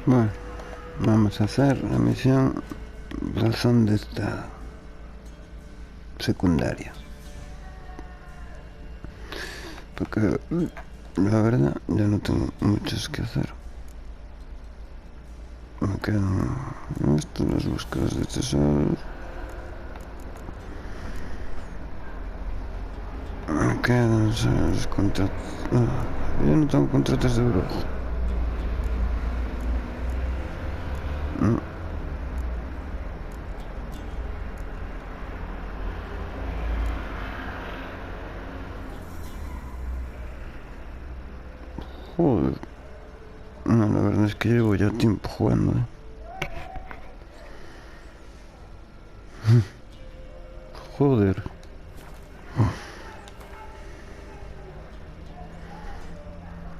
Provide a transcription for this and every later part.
Bueno, vamos a hacer la misión razón de estado secundaria. Porque la verdad ya no tengo muchos que hacer. Me quedan las búsquedas de tesoros. Me quedan los contratos. Yo no tengo contratos de brujo. No. Joder. No, la verdad es que llevo ya tiempo jugando, Joder.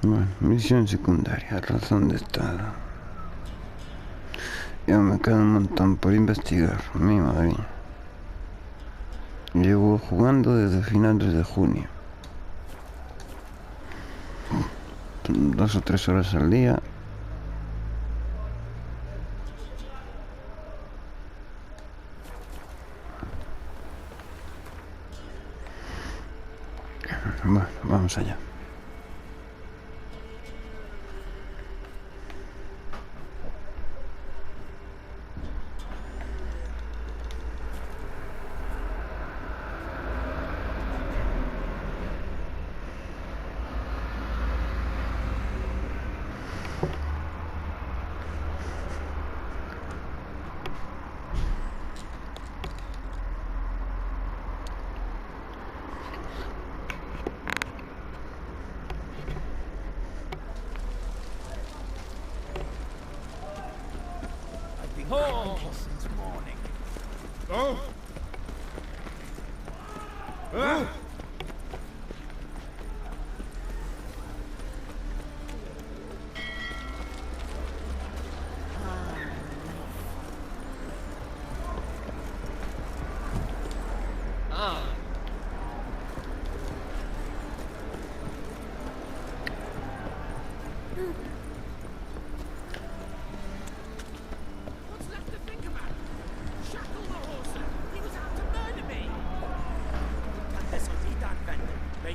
Bueno, misión secundaria, razón de estado. Ya me queda un montón por investigar, mi madre. Llevo jugando desde finales de junio. 2 o 3 horas al día. Bueno, vamos allá. Oh, since morning. Oh. Ah.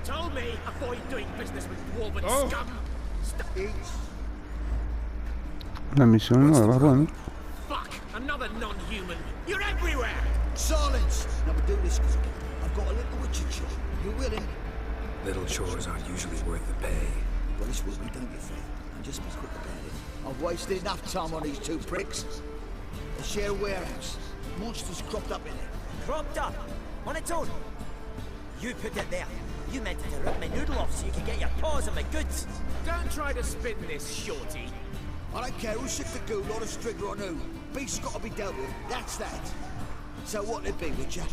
Told me, avoid doing business with dwarven scum. La misión nueva, ¿no? Fuck, another non-human. You're everywhere. Silence! Now we do this quick. I've got a little witcher chore. You willing? Little chores aren't usually worth the pay. Well, this will be, don't you, Fred? And just be quick about it. I've wasted enough time on these two pricks. They share a warehouse. Monsters cropped up in it. Cropped up? On its own? You put it there. You meant to rip my noodle off so you could get your paws on my goods. Don't try to spin this, shorty. I don't care who shook the ghoul or the strigger on who. Beast's got to be dealt with. That's that. So what'll it be, Witcher?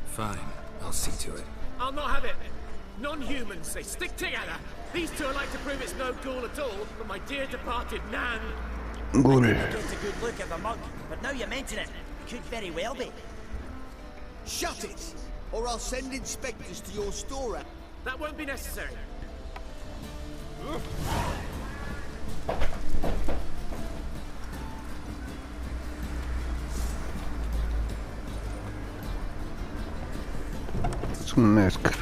Fine, I'll see to it. I'll not have it. Non-humans, they stick together. These two are like to prove it's no ghoul at all, but my dear departed Nan. Ghoul. I didn't get a good look at the mug, but now you mention it, could very well be. Shut it! Or I'll send inspectors to your store. That won't be necessary. Es un mezcla.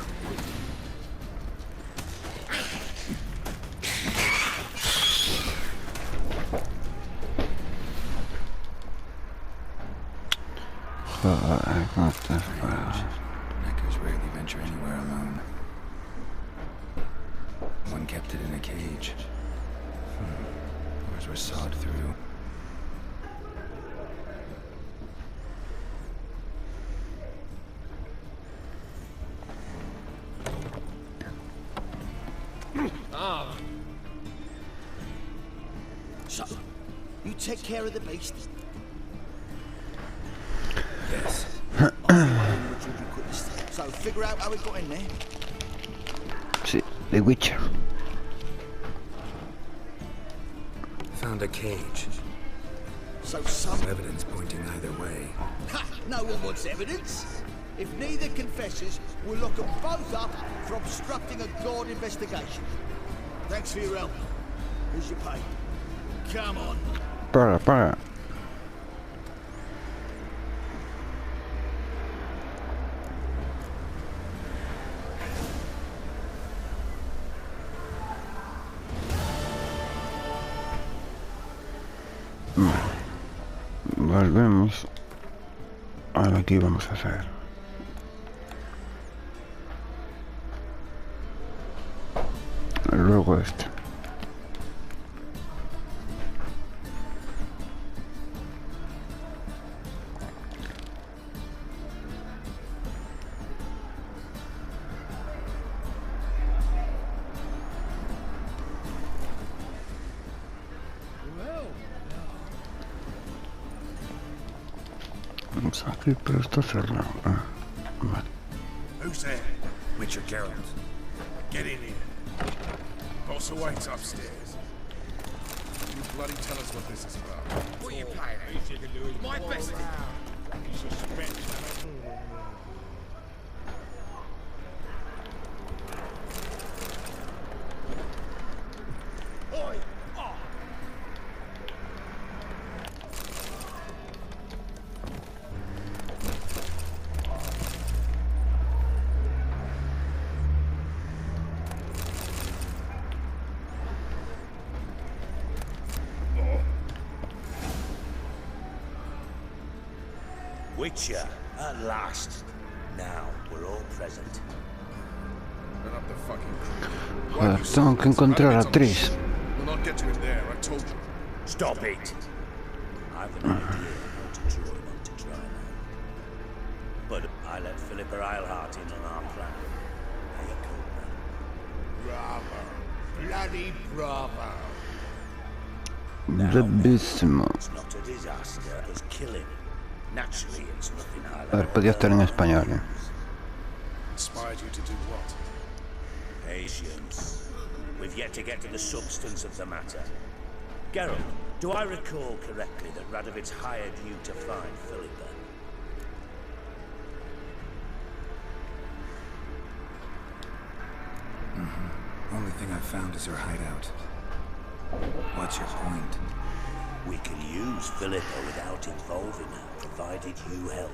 What the fuck? Neckers rarely venture anywhere alone. One kept it in a cage. Doors were sawed through. So, you take care of the beast. Yes. So figure out how it got in there. Sí, The Witcher. Found a cage. So some Evidence pointing either way. Ha! No one wants evidence. If neither confesses, we'll lock them both up for obstructing a guard investigation. Thanks for your help. Here's your pay. Come on. Paga, paga. Volvemos a lo que íbamos a hacer. Luego este. Vamos aquí, pero está cerrado. Ah, vale. Who's there? Witcher Geralt. Get in here. Boss awaits upstairs. You bloody tell us what this is about. What are you playing at? My best. Oi! Witcher, at last. Now we're all present. Run up the fucking crew. Joder, tengo que encontrar a Tris. We'll not get to him there, I told you. Stop it! I've an idea how to draw him up to try now. But I let Philippa Eilhart in on our plan. How you cool, man? Bravo. Bloody bravo. Bravísimo. It's not a disaster, it's killing. Naturally, it's nothing I A ver, podía estar en español. Inspired you to do what? Patience. We've yet to get to the substance of the matter. Geralt, do I recall correctly that Radovid's hired you to find Philippa? Only thing I've found is her hideout. What's your point? We can use Philippa without involving her, provided you help.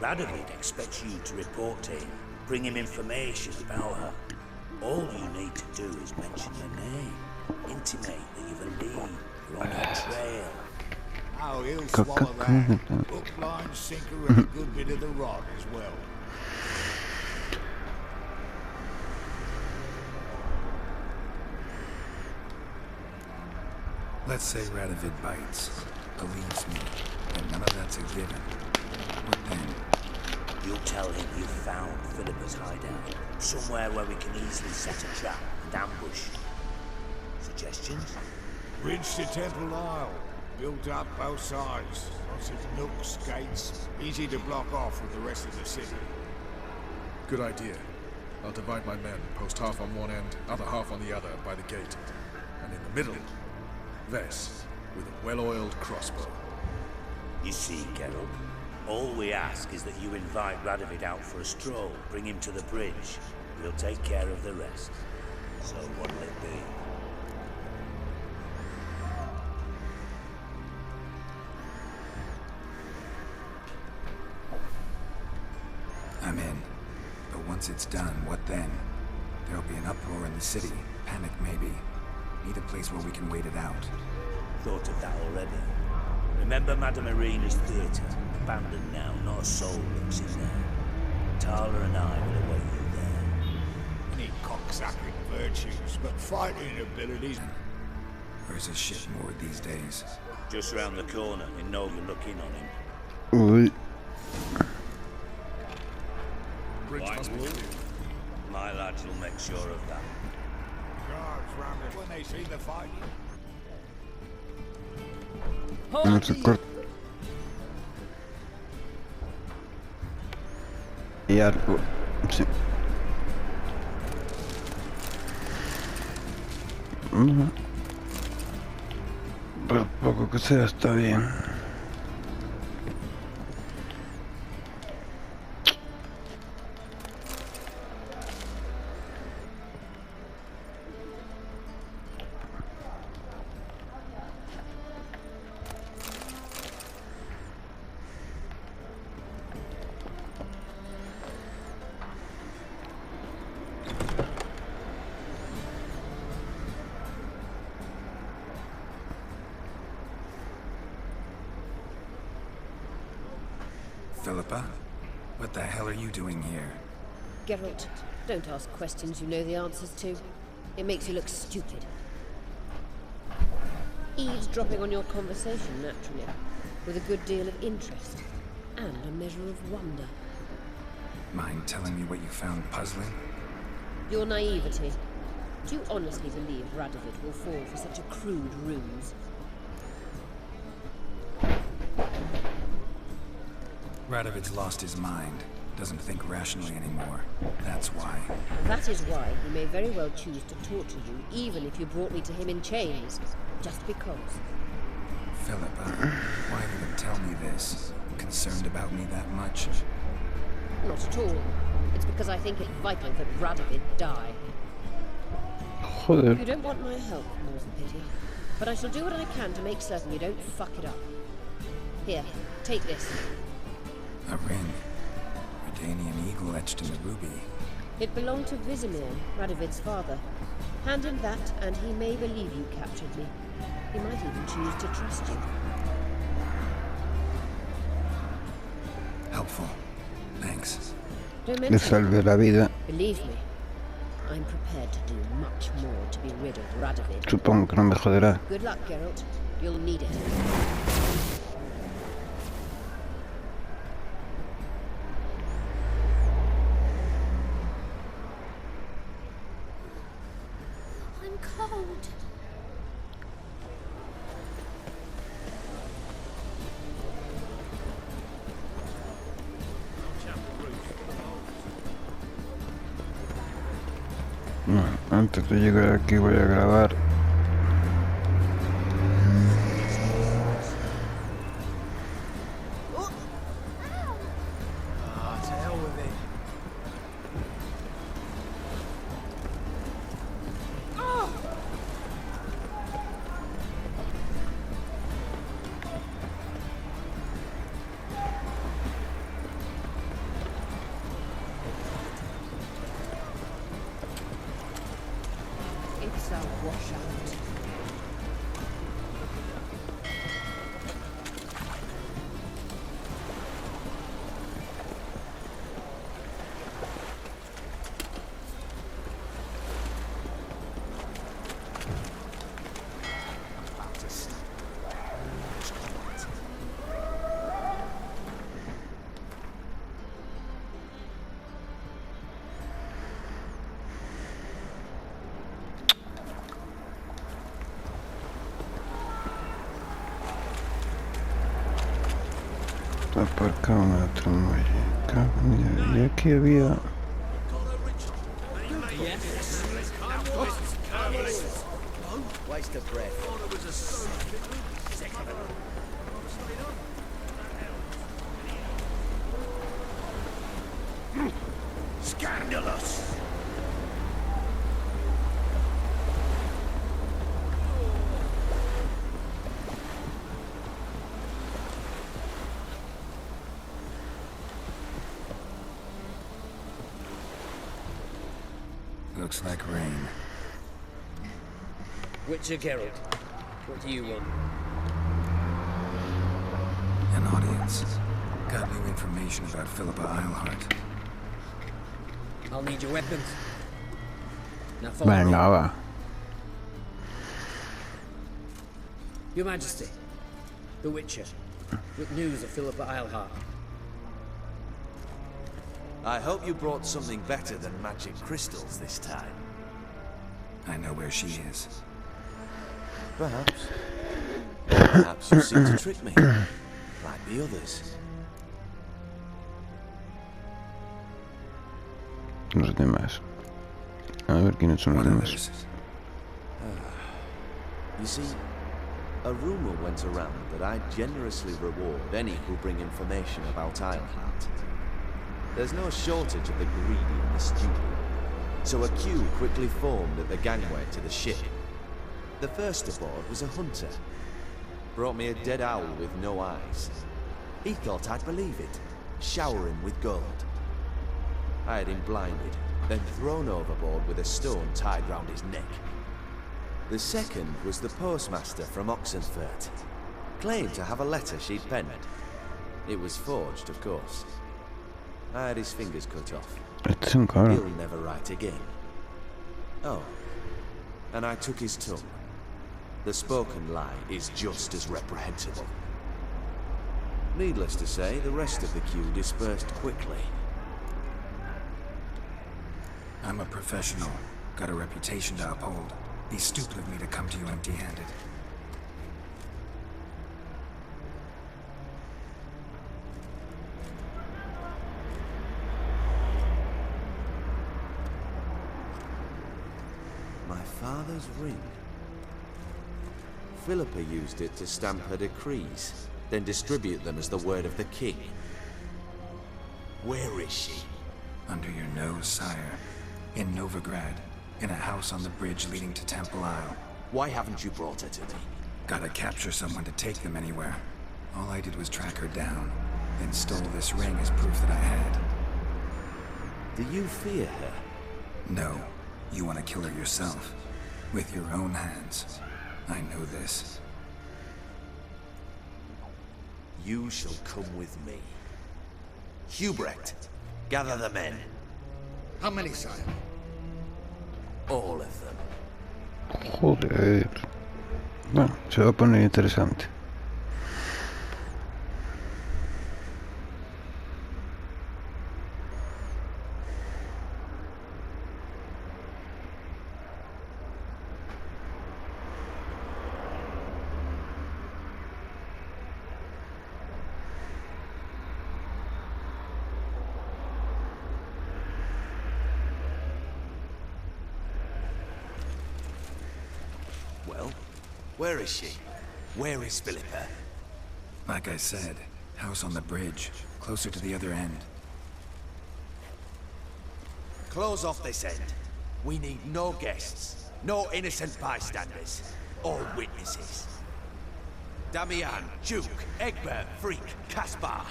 Radovid expects you to report to him, bring him information about her. All you need to do is mention her name, intimate that you've a lead, you're on her trail. Oh, he'll swallow that. Hook, line, sinker, and a good bit of the rod as well. Let's say Radovid bites, believes me, and none of that's a given. What then? You'll tell him you found Philippa's hideout, somewhere where we can easily set a trap and ambush. Suggestions? Bridge to Temple Isle. Built up both sides. Lots of nooks, gates. Easy to block off from the rest of the city. Good idea. I'll divide my men, post half on one end, other half on the other, by the gate. And in the middle, Vess, with a well-oiled crossbow. You see, Geralt, all we ask is that you invite Radovid out for a stroll, bring him to the bridge. We'll take care of the rest. So what'll it be? I'm in. But once it's done, what then? There'll be an uproar in the city. Panic, maybe. Need a place where we can wait it out. Thought of that already. Remember Madame Irina's theatre? Abandoned now, not a soul looks in there. Tala and I will await you there. Any cocksucking virtues, but fighting abilities. Where's his shit moored these days? Just round the corner, you know you're looking on him. Uy. Bridge must be clear. My lads will make sure of that. Guards round it when they see the fighting. No se corta. Y arco. Sí. Pero poco que sea está bien. Philippa? What the hell are you doing here? Geralt, don't ask questions you know the answers to. It makes you look stupid. Eavesdropping on your conversation, naturally, with a good deal of interest, and a measure of wonder. Mind telling me what you found puzzling? Your naivety. Do you honestly believe Radovid will fall for such a crude ruse? Radovid's lost his mind. Doesn't think rationally anymore. That's why. That is why he may very well choose to torture you, even if you brought me to him in chains. Just because. Philippa, why even tell me this? Concerned about me that much? Not at all. It's because I think it vital that Radovid die. Joder. You don't want my help, more's the pity. But I shall do what I can to make certain you don't fuck it up. Here, take this. A ring. Redanian eagle etched in the ruby. It belonged to Vizimir, Radovid's father. Hand him that, and he may believe you captured me. He might even choose to trust you. Helpful. Thanks. Don't Le mention salvé la vida. it. Believe me, I'm prepared to do much more to be rid of Radovid. Supongo que no me joderá. Good luck, Geralt. You'll need it. I'm cold. Bueno, antes de llegar aquí voy a grabar. Ah, to hell with it. It's a washout. Está aparcado una tramoya. Y aquí había. Waste of breath. Scandalous! Looks like rain. Witcher Geralt, what do you want? An audience. Got new information about Philippa Eilhart. I'll need your weapons. Now follow me. Venga, va. Your Majesty, the Witcher, with news of Philippa Eilhart. I hope you brought something better than magic crystals this time. I know where she is. Perhaps. Perhaps you seek to trick me, like the others. Los demás. A ver quiénes son los What demás. others? You see, a rumor went around that I generously reward any who bring information about Eilhart. There's no shortage of the greedy and the stupid, so a queue quickly formed at the gangway to the ship. The first aboard was a hunter. Brought me a dead owl with no eyes. He thought I'd believe it, shower him with gold. I had him blinded, then thrown overboard with a stone tied round his neck. The second was the postmaster from Oxenfurt. Claimed to have a letter she'd penned. It was forged, of course. I had his fingers cut off. Este es un cabrón. He'll never write again. Oh, and I took his tongue. The spoken lie is just as reprehensible. Needless to say, the rest of the queue dispersed quickly. I'm a professional. Got a reputation to uphold. Be stupid of me to come to you empty-handed. My father's ring. Philippa used it to stamp her decrees, then distribute them as the word of the king. Where is she? Under your nose, sire. In Novigrad. In a house on the bridge leading to Temple Isle. Why haven't you brought her to me? Gotta capture someone to take them anywhere. All I did was track her down, then stole this ring as proof that I had. Do you fear her? No. You want to kill her yourself. With your own hands. I know this. You shall come with me. Hubrecht, gather the men. How many, sire? All of them. Joder. Bueno, se va a poner interesante. Well, where is she? Where is Philippa? Like I said, house on the bridge, closer to the other end. Close off this end. We need no guests, no innocent bystanders, or witnesses. Damian, Duke, Egbert, Freak, Caspar.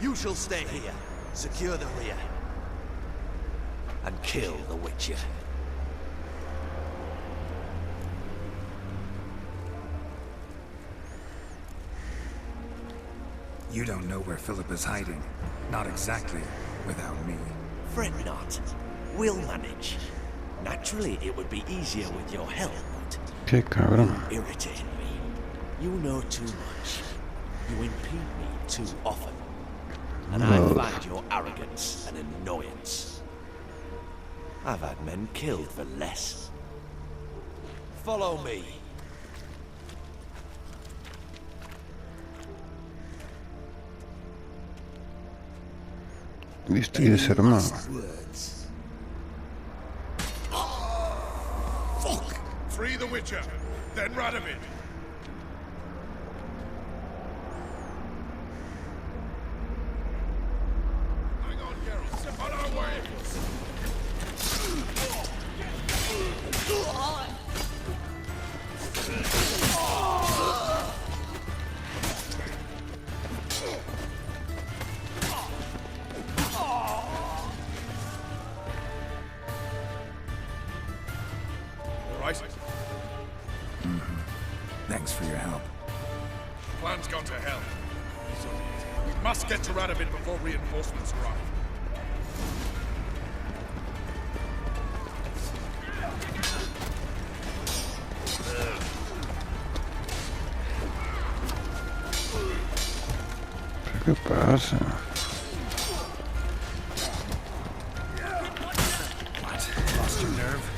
You shall stay here, secure the rear, and kill the Witcher. You don't know where Philippa's hiding. Not exactly, without me. Fret not. We'll manage. Naturally, it would be easier with your help, but Qué cabrón. you irritate me. You know too much. You impede me too often. And I find your arrogance an annoyance. I've had men killed for less. Follow me. Y estoy desarmado. Words. Fuck! Free the Witcher, then Radovid. Hang on, Geralt. On our way. All right? Thanks for your help. Plan's gone to hell. So we must get to Radovid before reinforcements arrive. ¿Qué pasa? What? Lost your nerve?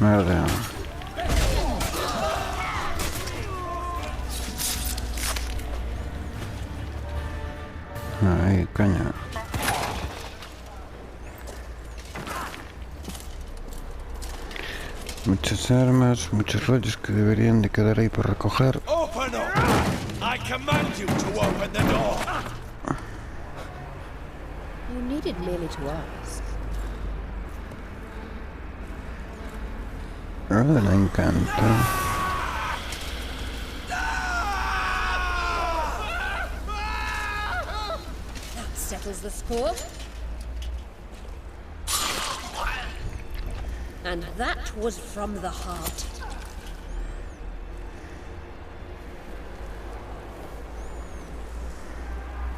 Merda. Ahí, caña. Muchas armas, muchos rollos que deberían de quedar ahí por recoger. Open up! I command you to open the door! You needed merely to ask. Ah, le encanta. That settles the score. And that was from the heart.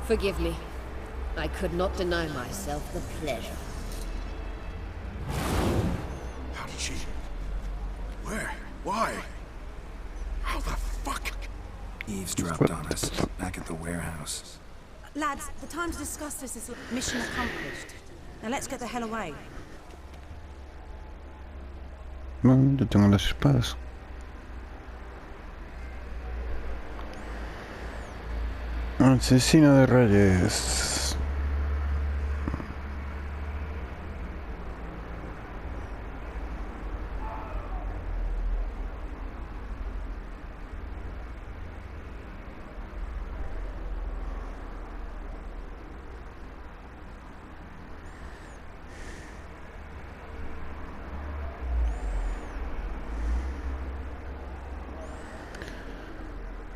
Forgive me. I could not deny myself the pleasure. How did she... Where? Why? How the fuck? Eavesdropped on us, back at the warehouse. Lads, the time to discuss this is mission accomplished. Now let's get the hell away. Bueno, yo tengo las espadas. Asesino de reyes.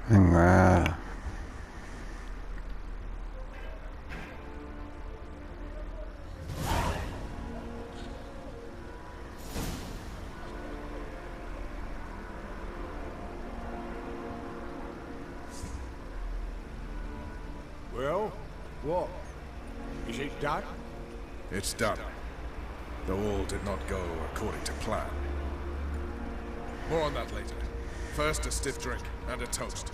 Venga. Well, what? Is it done? It's done. Though all did not go according to plan. More on that later. First, a stiff drink and a toast.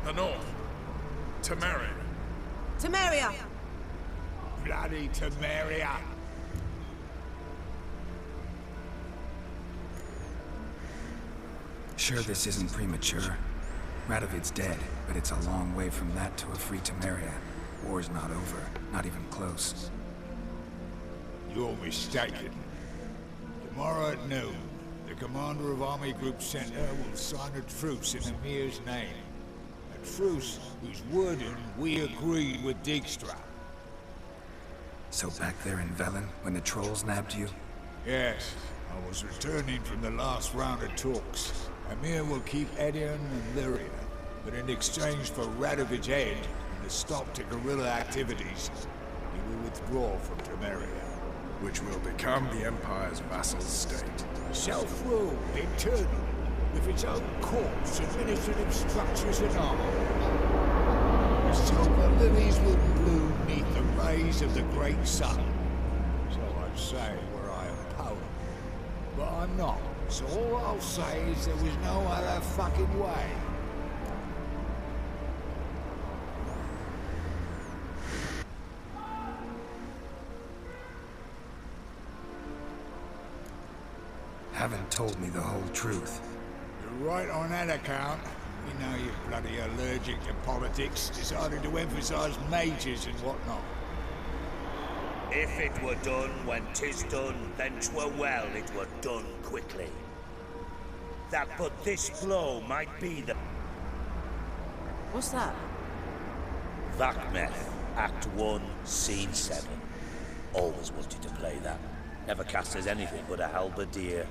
The North. Temeria. Temeria! Bloody Temeria! Sure this isn't premature. Radovid's dead, but it's a long way from that to a free Temeria. War's not over, not even close. You're mistaken. Tomorrow at noon, the commander of Army Group Center will sign a truce in Emir's name. A truce whose wording we agreed with Dijkstra. So back there in Velen, when the trolls nabbed you? Yes, I was returning from the last round of talks. Emir will keep Edion and Lyria, but in exchange for Radovid's head and a stop to guerrilla activities, he will withdraw from Temeria. Which will become the Empire's vassal state. Self-ruled, internal, with its own courts, administrative structures and arm. The silver lilies will bloom neath the rays of the great sun. So I'd say were I a poet. But I'm not. So all I'll say is there was no other fucking way. Haven't told me the whole truth. You're right on that account. We know you're bloody allergic to politics, decided to emphasize majors and whatnot. If it were done when 'tis done, then 'twere well it were done quickly. That but this blow might be the... What's that? Vakmeth, Act 1, Scene 7. Always wanted to play that. Never cast as anything but a halberdier.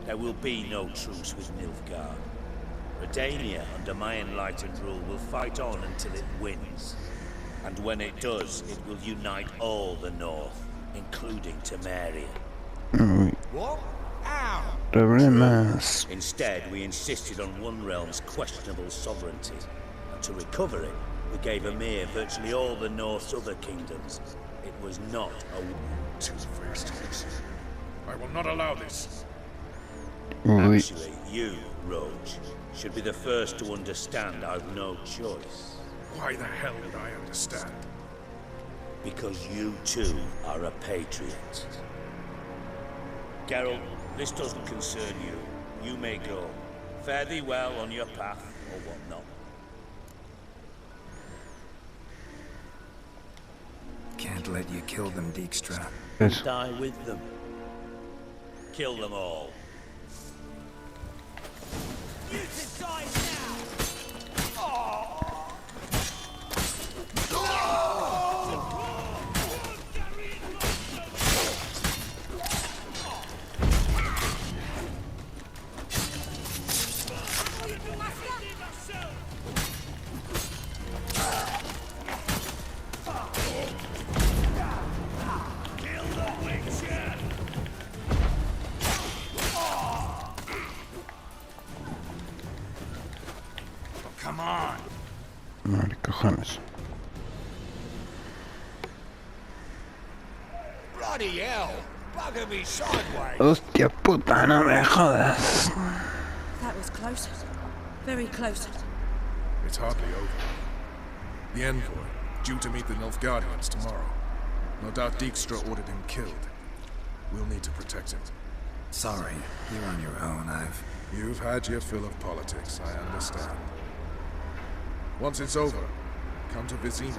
There will be no truce with Nilfgaard. Redania, under my enlightened rule, will fight on until it wins. And when it does, it will unite all the North, including Temeria. What? How? Problemas. Instead, we insisted on one realm's questionable sovereignty. And to recover it, we gave Emir virtually all the North's other kingdoms. It was not a... Two-faced. I will not allow this. Actually, you, Roach, should be the first to understand I've no choice. Why the hell would I understand? Because you, too, are a patriot. Geralt, this doesn't concern you. You may go. Fare thee well on your path, or whatnot. Can't let you kill them, Dijkstra. Eso. Die with them. Kill them all. You can die now! Come on! Vale, cojones. Bloody hell! Bugger me sideways! Hostia puta, no me jodas. That was close. Very close. It's hardly over. The envoy, due to meet the Nilfgaardians tomorrow. No doubt Dijkstra ordered him killed. We'll need to protect him. Sorry, you're on your own. You've had your fill of politics, I understand. Once it's over, come to Vizima.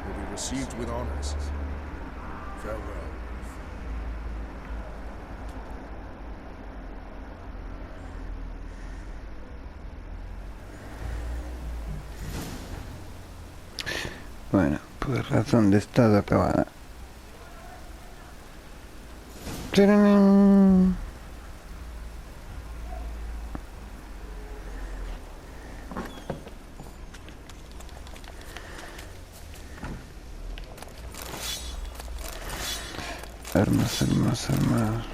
You'll be received with honors. Farewell. Bueno, pues razón de estado acabada. ¡Tarán! Armas, armas, armas.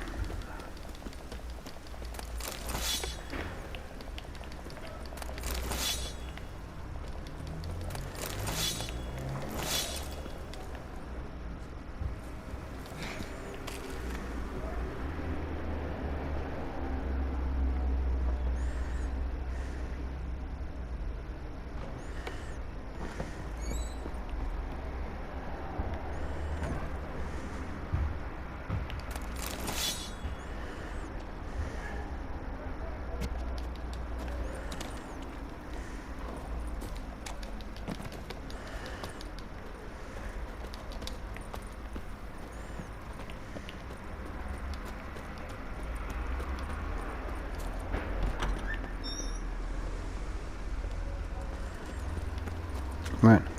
Bueno.